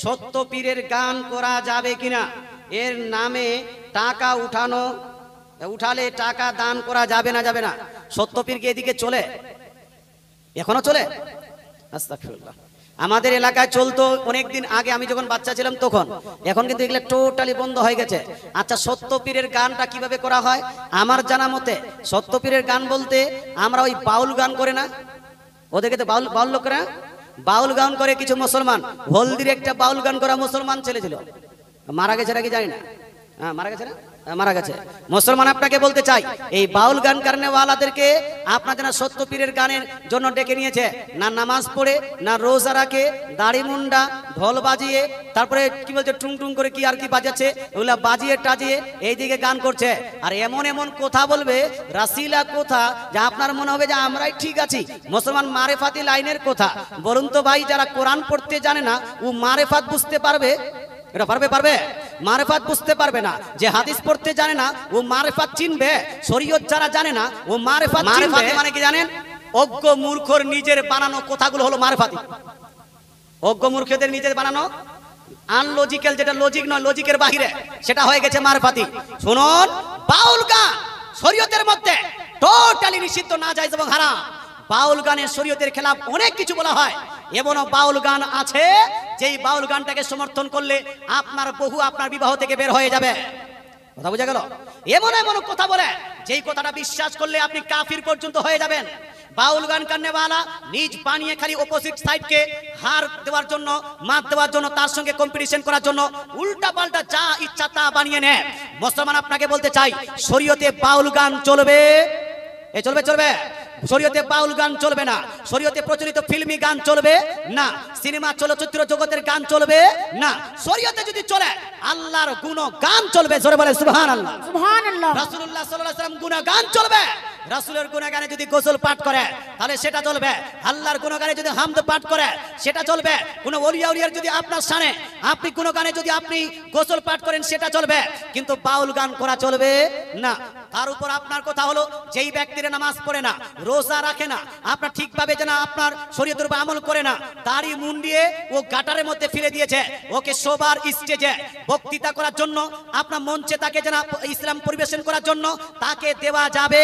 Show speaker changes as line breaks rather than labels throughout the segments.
সত্য পীরের গান করা যাবে কিনা, এর নামে টাকা উঠালে টাকা দান করা যাবে না যাবে না? সত্য পীর কি এদিকে চলে? এখনো চলে? আস্তাগফিরুল্লাহ। আমাদের এলাকায় চলতো অনেকদিন আগে, আমি যখন বাচ্চা ছিলাম তখন। এখন কিন্তু এগুলো টোটালি বন্ধ হয়ে গেছে। আচ্ছা, সত্য পীরের গানটা কিভাবে করা হয়? আমার জানা মতে সত্য পীরের গান বলতে আমরা ওই বাউল গান করে না, ওদেরকে তো বাউল লোক করে, বাউল গান করে কিছু মুসলমান। হলদির একটা বাউল গান করা মুসলমান ছেলে ছিল, মারা গেছে নাকি জানি না। হ্যাঁ, মারা গেছে না? মারা গেছে। মুসলমান আপনাকে বলতে চাই, এই বাউল গান কারণেওয়ালাদেরকে আপনাদের না সত্য পীরের গানের জন্য ডেকে নিয়েছে, না নামাজ পড়ে, না রোজা রাখে, দাড়ি মুন্ডা, ঢোল বাজিয়ে, তারপরে কি বলছে টুং টুং করে কি আর কি বাজাচ্ছে, ওগুলা বাজিয়ে টাজিয়ে এইদিকে গান করছে। আর এমন এমন কথা বলবে, রাসিলা কথা, যা আপনার মনে হবে যে আমরাই ঠিক আছি। মুসলমান মারেফাতি লাইনের কথা বলুন তো ভাই, যারা কোরআন পড়তে জানে না ও মারেফাত বুঝতে পারবে? এটা পারবে? মারেফাত বুঝতে পারবে না। যে হাদিস পড়তে জানে না ও মারেফাত চিনবে? শরীয়ত যারা জানে না ও মারেফাত চিনবে? মানে কি জানেন? অজ্ঞ মূর্খর নিজের বানানো কথাগুলো হলো মারেফাতি। অজ্ঞ মূর্খদের নিজের বানানো আনলজিক্যাল, যেটা লজিক নয়, লজিকের বাহিরে, সেটা হয়ে গেছে মারেফাতি। শুনুন, বাউল গান শরীয়তের মধ্যে টোটালি নিষিদ্ধ, নাজায়েজ এবং হারাম। বাউল গানের শরীয়তের খেলাফ অনেক কিছু বলা হয়। এমনও বাউল গান আছে যেই বাউল গানটাকে সমর্থন করলে আপনার বহু আপনার বিবাহ থেকে বের হয়ে যাবে। কথা বোঝা গেল? এমন এমন কথা বলে যেই কথাটা বিশ্বাস করলে আপনি কাফির পর্যন্ত হয়ে যাবেন। বাউল গান কান্নেওয়ালা নিজ বানিয়ে খালি অপোজিট সাইডকে হার দেওয়ার জন্য, মাত দেওয়ার জন্য, তার সঙ্গে কম্পিটিশন করার জন্য উল্টা পাল্টা যা ইচ্ছা তা বানিয়ে নেয়। মুসলমান আপনাকে বলতে চাই, শরীয়তে বাউল গান চলবে? চলবে? শরীয়তে বাউল গান চলবে না। শরীয়তে প্রচলিত ফিল্মি গান চলবে না। সিনেমা চলচ্চিত্র জগতের গান চলবে না। শরীয়তে যদি চলে আল্লাহর গুণ গান চলবে। জোরে বলে সুবহানাল্লাহ।
সুবহানাল্লাহ।
রাসূলুল্লাহ সাল্লাল্লাহু আলাইহি ওয়াসাল্লাম গুণ গান চলবে। রাসূলের গুণগানে যদি গোসল পাঠ করে তাহলে সেটা চলবে। আল্লাহর গুণগানে যদি হামদ পাঠ করে সেটা চলবে। কোন ওলিয়া উলিয়ার যদি আপনার শানে আপনি কোন গানে যদি আপনি গোসল পাঠ করেন সেটা চলবে, কিন্তু বাউল গান করা চলবে না। তার উপর আপনার কথা হলো, যেই ব্যক্তিরা নামাজ পড়ে না, রোজা রাখে না, আপনার ঠিকভাবে যেন আপনার শরীয়তের উপর আমল করে না, দাড়ি মুন্ডিয়ে ও গাটারের মধ্যে ফেলে দিয়েছে, ওকে সবার স্টেজে বক্তৃতা করার জন্য, আপনার মঞ্চে তাকে যেন ইসলাম পরিবেশন করার জন্য তাকে দেওয়া যাবে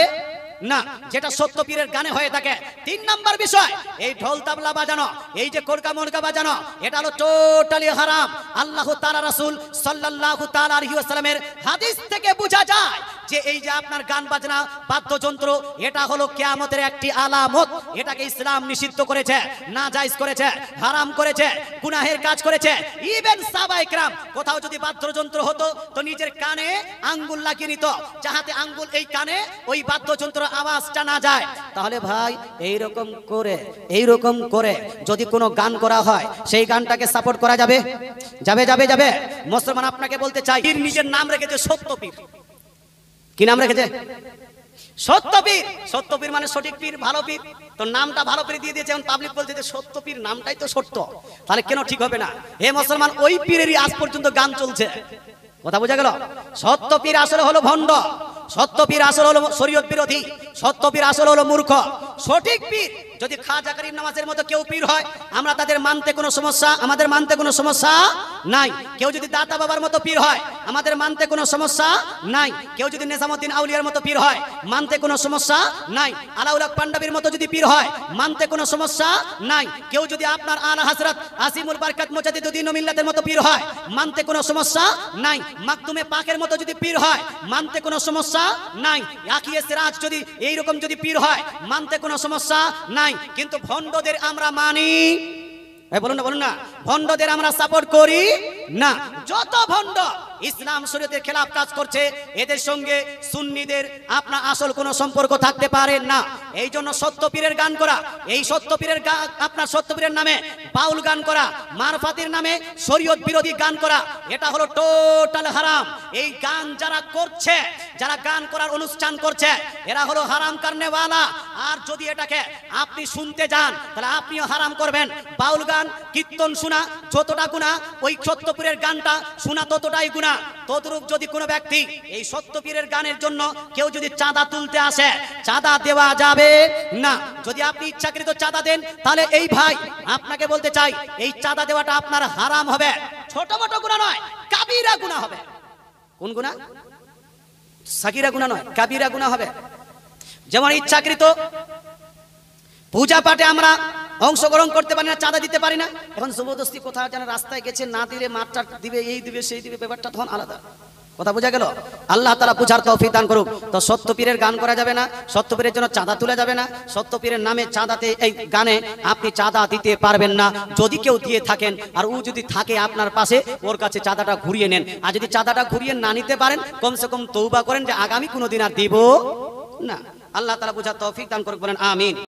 না, যেটা সত্য পীরের গানে হয়ে থাকে। 3 নাম্বার বিষয়, এই ঢোল তাবলা বাজানো, এই যে কোরকা মোরকা বাজানো, এটা হলো টোটালি হারাম। আল্লাহ তাআলা রাসূল সাল্লাল্লাহু তাআলা আলাইহি ওয়াসাল্লামের হাদিস থেকে বোঝা যায় যে এই যে আপনার গান বাজনা বাদ্যযন্ত্র, এটা হলো কিয়ামতের একটি আলামত। এটাকে ইসলাম নিষিদ্ধ করেছে, নাজায়েজ করেছে, হারাম করেছে, গুনাহের কাজ করেছে। ইভেন সাহাবায়ে কেরাম কোথাও যদি বাদ্যযন্ত্র হতো তো নিজের কানে আঙ্গুল লাগিয়ে নিত, যাহাতে আঙ্গুল এই কানে ওই বাদ্যযন্ত্র আওয়াজটা না যায়। তাহলে ভাই এইরকম করে যদি কোনো গান করা হয় সেই গানটাকে সাপোর্ট করা যাবে? যাবে। মুসলমান আপনাকে বলতে চাই, পীর নিজের নাম রেখেছে সত্য পীর। কি নাম রেখেছে? সত্য পীর। সত্য পীর মানে সঠিক পীর, ভালো পীর। তো নামটা ভালো পীর দিয়ে দিয়েছে, এখন পাবলিক বলছে যে সত্য পীর নামটাই তো সত্য, তাহলে কেন ঠিক হবে না? হে মুসলমান, ওই পীরেরই আজ পর্যন্ত গান চলছে। কথা বোঝা গেল? সত্য পীর আসলে হলো ভণ্ড, সত্য পীর আসলে হলো শরীয়ত বিরোধী, সত্য পীর আসলে হলো মূর্খ। সঠিক পীর যদি খাজা করিম নামাজের মতো কেউ পীর হয়, আমরা তাদের মানতে কোনো সমস্যা, আমাদের মানতে কোনো সমস্যা নাই। কেউ যদি দাতা বাবার মতো পীর হয়, আমাদের মানতে কোনো সমস্যা নাই। কেউ যদি নিজামউদ্দিন আউলিয়ার মতো পীর হয়, মানতে কোনো সমস্যা নাই। আলাউল হক পান্ডাবির মতো যদি পীর হয়, মানতে কোনো সমস্যা নাই। কেউ যদি আপনার আলা হযরত আসিমুল বারকাত মুজাদ্দিদুদ্দিন মিল্লাতের মতো পীর হয়, মানতে কোনো সমস্যা নাই। মাকতুমে পাকের মতো যদি পীর হয়, মানতে কোনো সমস্যা নাই। আকিয়ে সিরাজ যদি এইরকম যদি পীর হয়, মানতে কোনো সমস্যা নাই। কিন্তু ভণ্ডদের আমরা মানি, বলুন না, ভণ্ডদের আমরা সাপোর্ট করি না। যত ভণ্ড ইসলাম শরীয়তের খেলাফ কাজ করছে, এদের সঙ্গে সুন্নিদের আপনার আসল কোনো সম্পর্ক থাকতে পারে না। এই জন্য সত্য পীরের গান করা, এই সত্য পীরের আপনার সত্য পীরের নামে বাউল গান করা, মারফাতের নামে শরীয়ত বিরোধী গান করা, এটা হলো টোটাল হারাম। এই গান যারা করছে, যারা গান করার অনুষ্ঠান করছে, এরা হলো হারাম কারনেওয়ালা। আর যদি এটাকে আপনি শুনতে যান তাহলে আপনিও হারাম করবেন। বাউল গান, কীর্তন শোনা যতটা গুনাহ, ওই সত্য পীরের গানটা শোনা ততটাই গুনাহ। কিনা, তদ্রূপ যদি কোনো ব্যক্তি এই সত্য পীরের গানের জন্য কেউ যদি চাঁদা তুলতে আসে, চাঁদা দেওয়া যাবে না। যদি আপনি ইচ্ছাকৃত চাঁদা দেন, তাহলে এই ভাই আপনাকে বলতে চাই, এই চাঁদা দেওয়াটা আপনার হারাম হবে। ছোট মোটো গুনাহ নয়, কাবিরা গুনাহ হবে। কোন গুনাহ? সাগীরা গুনাহ নয়, কাবিরা গুনাহ হবে। যেমন ইচ্ছাকৃত পূজা পাঠে আমরা অংশগ্রহণ করতে পারি না, চাঁদা দিতে পারি না। এখন জবরদস্তি কোথাও যেন রাস্তায় গেছে, না দিলে মারটা দিবে, এই দিবে সেই দিবে, ব্যাপারটা তখন আলাদা। কথা বোঝা গেল? আল্লাহ তাআলা বুঝার তৌফিক দান করুক। তো সত্য পীরের গান করা যাবে না, সত্য পীরের জন্য চাঁদা তোলা যাবে না, সত্য পীরের নামে চাঁদাতে এই গানে আপনি চাঁদা দিতে পারবেন না। যদি কেউ দিয়ে থাকেন আর ও যদি থাকে আপনার পাশে, ওর কাছে চাঁদাটা ঘুরিয়ে নেন। আর যদি চাঁদাটা ঘুরিয়ে না নিতে পারেন, কমসে কম তওবা করেন যে আগামী কোনোদিন আর দিব না। আল্লাহ তাআলা বুঝার তৌফিক দান করুক, বলেন আমিন।